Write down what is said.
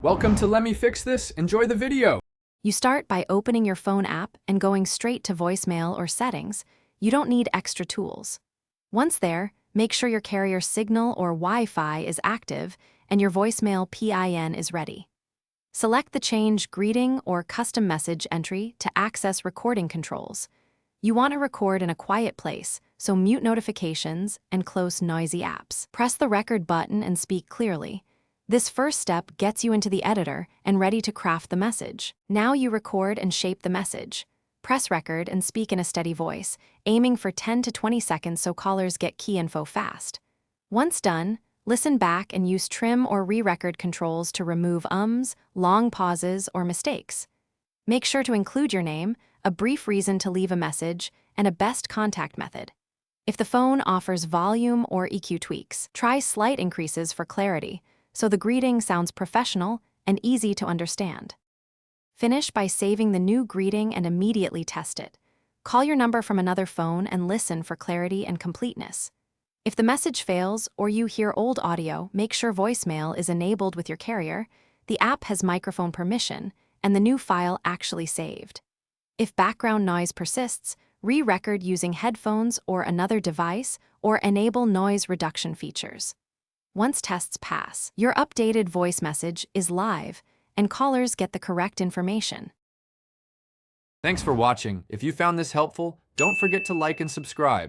Welcome to Let Me Fix This. Enjoy the video. You start by opening your phone app and going straight to voicemail or settings. You don't need extra tools. Once there, make sure your carrier signal or Wi-Fi is active and your voicemail PIN is ready. Select the Change Greeting or Custom Message entry to access recording controls. You want to record in a quiet place, so mute notifications and close noisy apps. Press the Record button and speak clearly. This first step gets you into the editor and ready to craft the message. Now you record and shape the message. Press record and speak in a steady voice, aiming for 10 to 20 seconds so callers get key info fast. Once done, listen back and use trim or re-record controls to remove ums, long pauses, or mistakes. Make sure to include your name, a brief reason to leave a message, and a best contact method. If the phone offers volume or EQ tweaks, try slight increases for clarity, so the greeting sounds professional and easy to understand. Finish by saving the new greeting and immediately test it. Call your number from another phone and listen for clarity and completeness. If the message fails or you hear old audio, make sure voicemail is enabled with your carrier, the app has microphone permission, and the new file actually saved. If background noise persists, re-record using headphones or another device, or enable noise reduction features. Once tests pass, your updated voice message is live, and callers get the correct information. Thanks for watching. If you found this helpful, don't forget to like and subscribe.